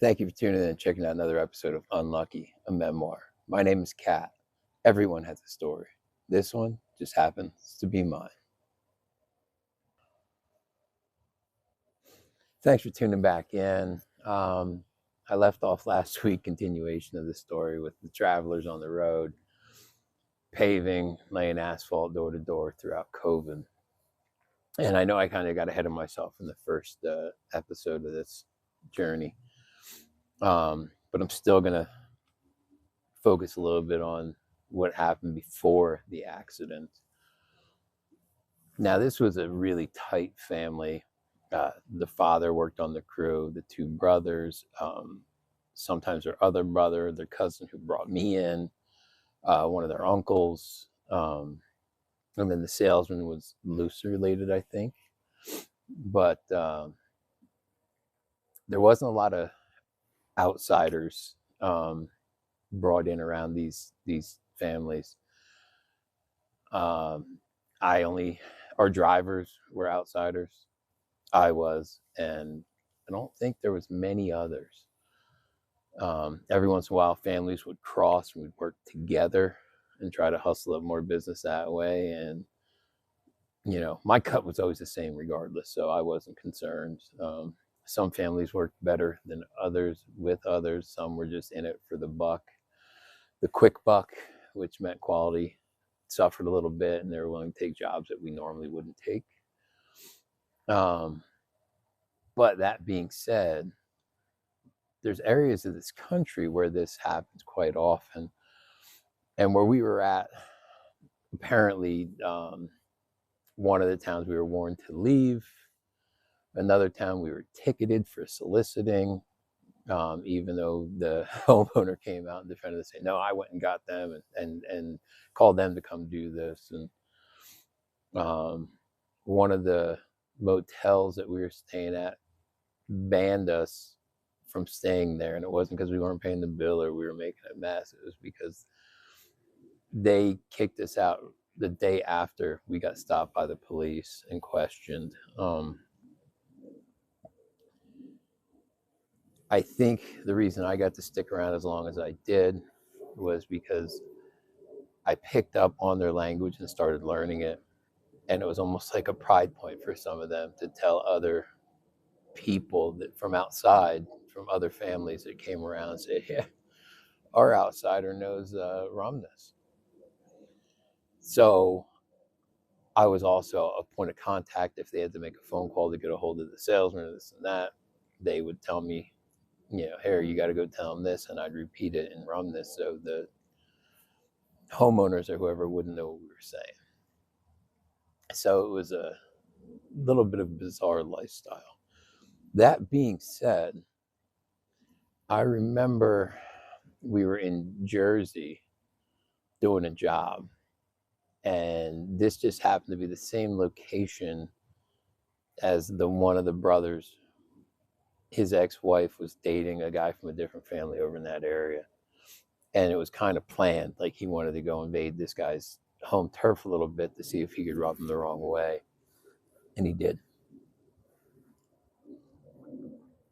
Thank you for tuning in and checking out another episode of Unlucky, a memoir. My name is Kat. Everyone has a story. This one just happens to be mine. Thanks for tuning back in. I left off last week, continuation of the story with the travelers on the road, paving, laying asphalt door to door throughout COVID. And I know I kind of got ahead of myself in the first episode of this journey. But I'm still going to focus a little bit on what happened before the accident. Now, this was a really tight family. The father worked on the crew, the two brothers, sometimes their other brother, their cousin who brought me in, one of their uncles, and then the salesman was loosely related, I think. But there wasn't a lot of outsiders brought in around these families. Our drivers were outsiders. I was, and I don't think there was many others. Every once in a while, families would cross and we'd work together and try to hustle up more business that way. And, you know, my cut was always the same regardless, so I wasn't concerned. Some families worked better than others with others. Some were just in it for the buck, the quick buck, which meant quality suffered a little bit and they were willing to take jobs that we normally wouldn't take. But that being said, there's areas of this country where this happens quite often. And where we were at, apparently, one of the towns we were warned to leave. Another town we were ticketed for soliciting, even though the homeowner came out and defended us, saying, no, I went and got them and called them to come do this. And one of the motels that we were staying at banned us from staying there. And it wasn't because we weren't paying the bill or we were making a mess. It was because they kicked us out the day after we got stopped by the police and questioned. I think the reason I got to stick around as long as I did was because I picked up on their language and started learning it. And it was almost like a pride point for some of them to tell other people that from outside, from other families that came around and say, yeah, our outsider knows Rumness. So I was also a point of contact. If they had to make a phone call to get a hold of the salesman or this and that, they would tell me, you know, Harry, you got to go tell them this, and I'd repeat it and run this so the homeowners or whoever wouldn't know what we were saying. So it was a little bit of a bizarre lifestyle. That being said, I remember we were in Jersey doing a job, and this just happened to be the same location as the one of the brothers. His ex-wife was dating a guy from a different family over in that area. And it was kind of planned. Like he wanted to go invade this guy's home turf a little bit to see if he could rub him the wrong way. And he did.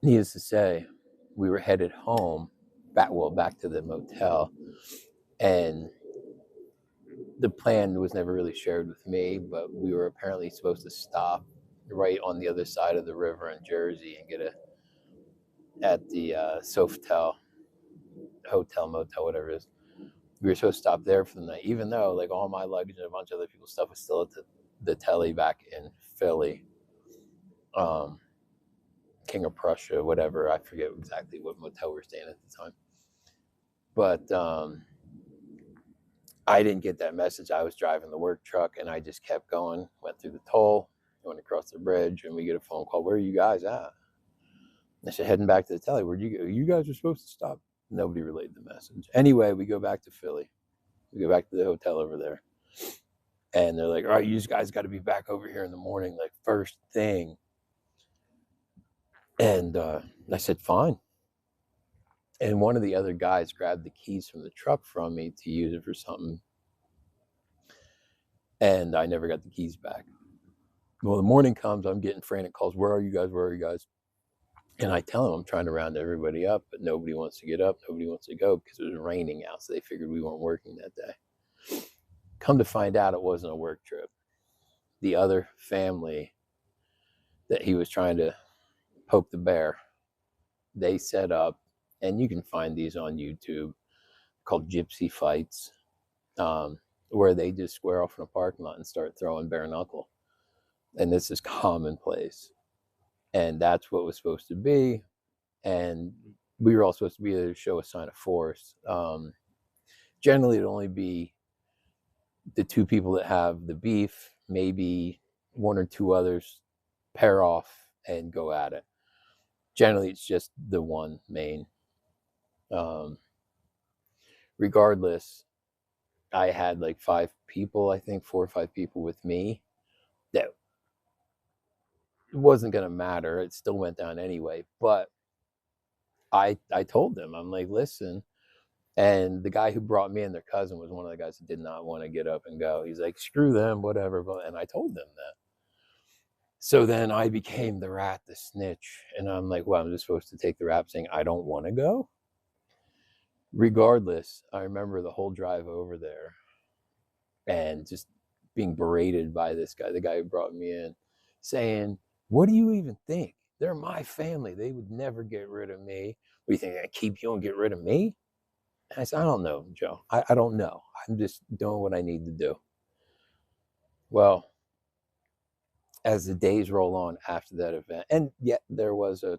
Needless to say, we were headed home, back to the motel. And the plan was never really shared with me, but we were apparently supposed to stop right on the other side of the river in Jersey and get at the Sofitel hotel, motel, whatever it is. We were supposed to stop there for the night, even though like all my luggage and a bunch of other people's stuff was still at the telly back in Philly. King of Prussia, whatever. I forget exactly what motel we were staying at the time. But I didn't get that message. I was driving the work truck and I just kept going, went through the toll, went across the bridge, and we get a phone call. Where are you guys at? I said, heading back to the telly. Where'd you go? You guys were supposed to stop. Nobody relayed the message. Anyway, we go back to Philly. We go back to the hotel over there. And they're like, all right, you guys got to be back over here in the morning, like first thing. And I said, fine. And one of the other guys grabbed the keys from the truck from me to use it for something. And I never got the keys back. Well, the morning comes, I'm getting frantic calls. Where are you guys? Where are you guys? And I tell them I'm trying to round everybody up, but nobody wants to get up. Nobody wants to go because it was raining out. So they figured we weren't working that day. Come to find out, it wasn't a work trip. The other family that he was trying to poke the bear, they set up, and you can find these on YouTube, called gypsy fights, where they just square off in a parking lot and start throwing bare knuckle. And this is commonplace. And that's what was supposed to be. And we were all supposed to be there to show a sign of force. Generally, it'd only be the two people that have the beef, maybe one or two others pair off and go at it. Generally, it's just the one main. Um, Regardless, I had like 5 people, I think 4 or 5 people with me. That wasn't going to matter. It still went down anyway. But I told them, I'm like, listen. And the guy who brought me and their cousin was one of the guys that did not want to get up and go. He's like, screw them, whatever. And I told them that. So then I became the rat, the snitch. And I'm like, well, I'm just supposed to take the rap saying I don't want to go. Regardless, I remember the whole drive over there and just being berated by this guy, the guy who brought me in, saying, what do you even think? They're my family. They would never get rid of me. What do you think? They're going to keep you and get rid of me? And I said, I don't know, Joe. I don't know. I'm just doing what I need to do. Well, as the days roll on after that event, and yet there was a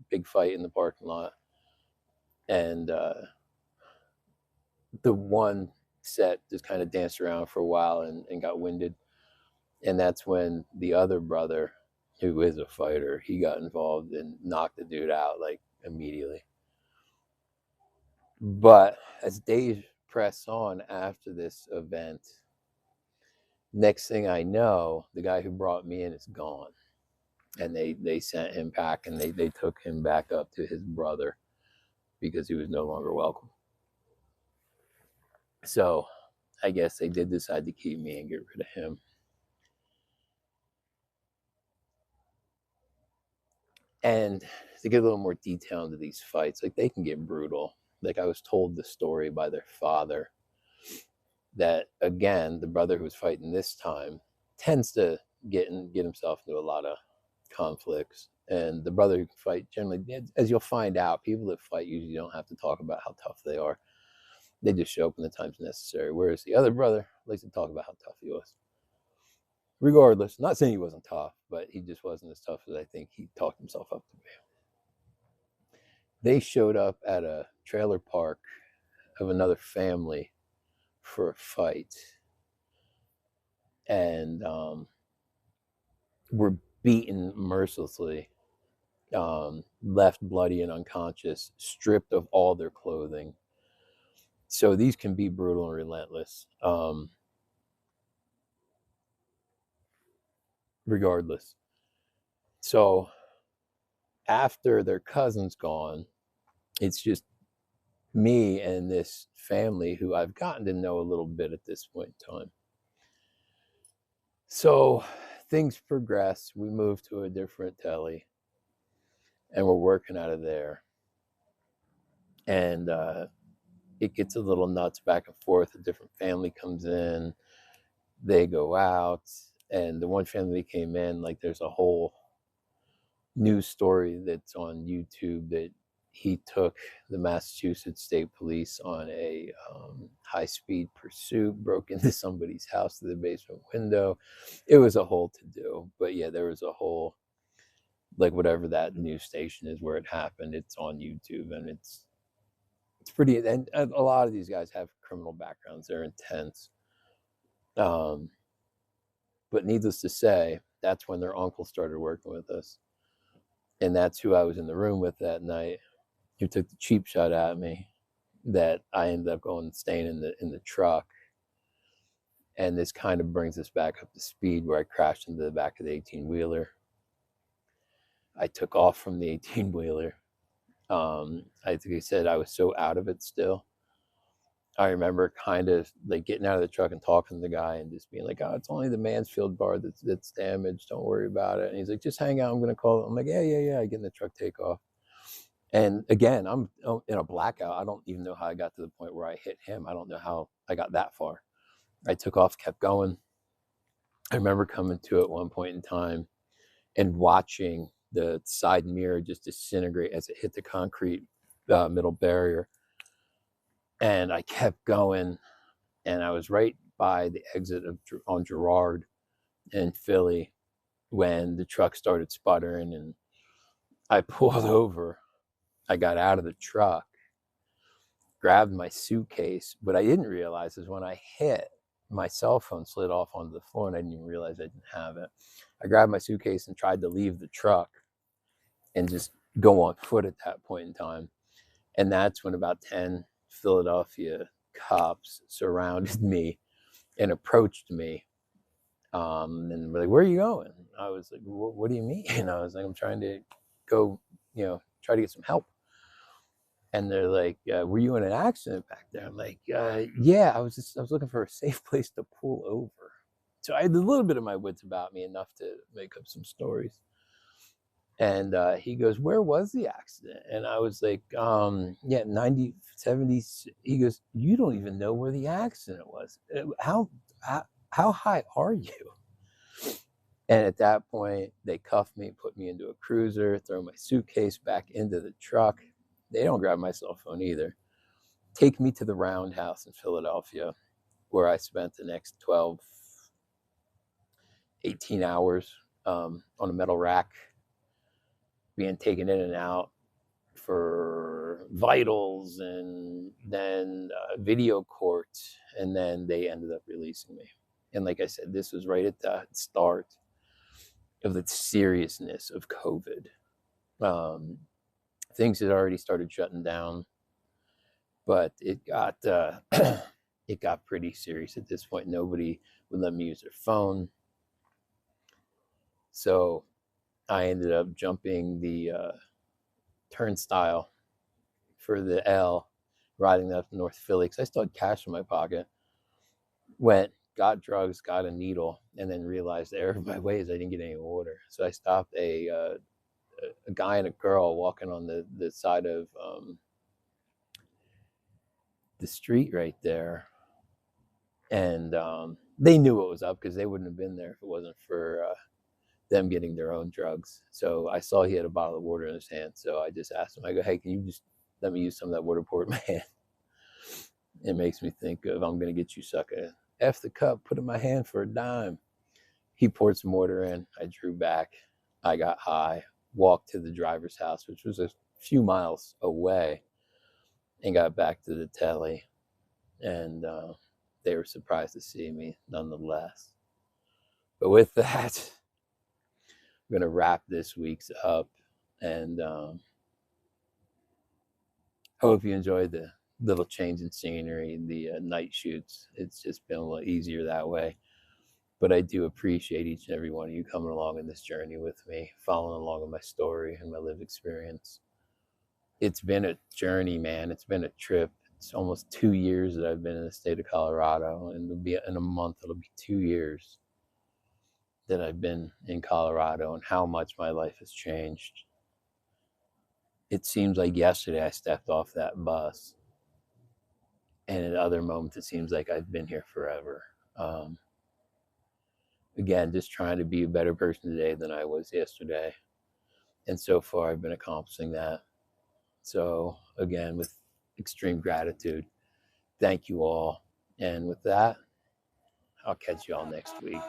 big fight in the parking lot, and the one set just kind of danced around for a while and got winded. And that's when the other brother, who is a fighter, he got involved and knocked the dude out like immediately. But as days press on after this event, next thing I know, the guy who brought me in is gone. And they sent him back, and they took him back up to his brother because he was no longer welcome. So I guess they did decide to keep me and get rid of him. And to get a little more detail into these fights, like they can get brutal. Like I was told the story by their father that, again, the brother who was fighting this time tends to get himself into a lot of conflicts. And the brother who can fight, generally, as you'll find out, people that fight usually don't have to talk about how tough they are. They just show up when the time's necessary. Whereas the other brother likes to talk about how tough he was. Regardless, not saying he wasn't tough, but he just wasn't as tough as I think he talked himself up to be. They showed up at a trailer park of another family for a fight, and were beaten mercilessly, left bloody and unconscious, stripped of all their clothing. So these can be brutal and relentless. Regardless. So after their cousin's gone, it's just me and this family who I've gotten to know a little bit at this point in time. So things progress. We move to a different telly, and we're working out of there. And it gets a little nuts back and forth. A different family comes in, they go out, and the one family came in, like there's a whole news story that's on YouTube that he took the Massachusetts State Police on a high-speed pursuit, broke into somebody's house through the basement window. It was a whole to-do. But yeah, there was a whole, like whatever that news station is where it happened, it's on YouTube, and it's pretty, and a lot of these guys have criminal backgrounds. They're intense. But needless to say, that's when their uncle started working with us. And that's who I was in the room with that night, who took the cheap shot at me, that I ended up going and staying in the truck. And this kind of brings us back up to speed, where I crashed into the back of the 18-wheeler. I took off from the 18-wheeler. I think I said I was so out of it still. I remember kind of like getting out of the truck and talking to the guy and just being like, "Oh, it's only the Mansfield bar that's damaged. Don't worry about it." And he's like, "Just hang out. I'm gonna call it." I'm like, "Yeah." I get in the truck, take off. And again, I'm in a blackout. I don't even know how I got to the point where I hit him. I don't know how I got that far. I took off, kept going. I remember coming to at one point in time and watching the side mirror just disintegrate as it hit the concrete middle barrier. And I kept going, and I was right by the exit on Girard in Philly when the truck started sputtering, and I pulled over. I got out of the truck, grabbed my suitcase. What I didn't realize is when I hit, my cell phone slid off onto the floor, and I didn't even realize I didn't have it. I grabbed my suitcase and tried to leave the truck and just go on foot at that point in time. And that's when about 10 Philadelphia cops surrounded me and approached me. And were like, "Where are you going?" I was like, "What do you mean?" And I was like, "I'm trying to go, try to get some help." And they're like, "Were you in an accident back there?" I'm like, "Yeah, I was looking for a safe place to pull over." So I had a little bit of my wits about me, enough to make up some stories. And he goes, "Where was the accident?" And I was like, "Yeah, 90, 70." He goes, "You don't even know where the accident was. How high are you?" And at that point, they cuffed me, put me into a cruiser, throw my suitcase back into the truck. They don't grab my cell phone either. Take me to the Roundhouse in Philadelphia, where I spent the next 12, 18 hours on a metal rack, being taken in and out for vitals, and then video court. And then they ended up releasing me. And like I said, this was right at the start of the seriousness of COVID. Things had already started shutting down, but it got it got pretty serious at this point. Nobody would let me use their phone, so I ended up jumping the turnstile for the L, riding up to North Philly because I still had cash in my pocket. Went, got drugs, got a needle, and then realized the error of my ways, I didn't get any water. So I stopped a guy and a girl walking on the side of the street right there. And they knew what was up because they wouldn't have been there if it wasn't for them getting their own drugs. So I saw he had a bottle of water in his hand. So I just asked him, I go, "Hey, can you just let me use some of that water poured in my hand?" It makes me think of, "I'm going to get you, sucker. F the cup, put it in my hand for a dime." He poured some water in. I drew back. I got high, walked to the driver's house, which was a few miles away, and got back to the telly. And they were surprised to see me nonetheless. But with that, I'm going to wrap this week's up, and hope you enjoyed the little change in scenery, the night shoots. It's just been a little easier that way. But I do appreciate each and every one of you coming along in this journey with me, following along with my story and my lived experience. It's been a journey, man. It's been a trip. It's almost 2 years that I've been in the state of Colorado, and it'll be in a month, it'll be 2 years that I've been in Colorado, and how much my life has changed. It seems like yesterday I stepped off that bus, and at other moments it seems like I've been here forever. Again, just trying to be a better person today than I was yesterday, and so far I've been accomplishing that. So again, with extreme gratitude, thank you all. And with that, I'll catch you all next week.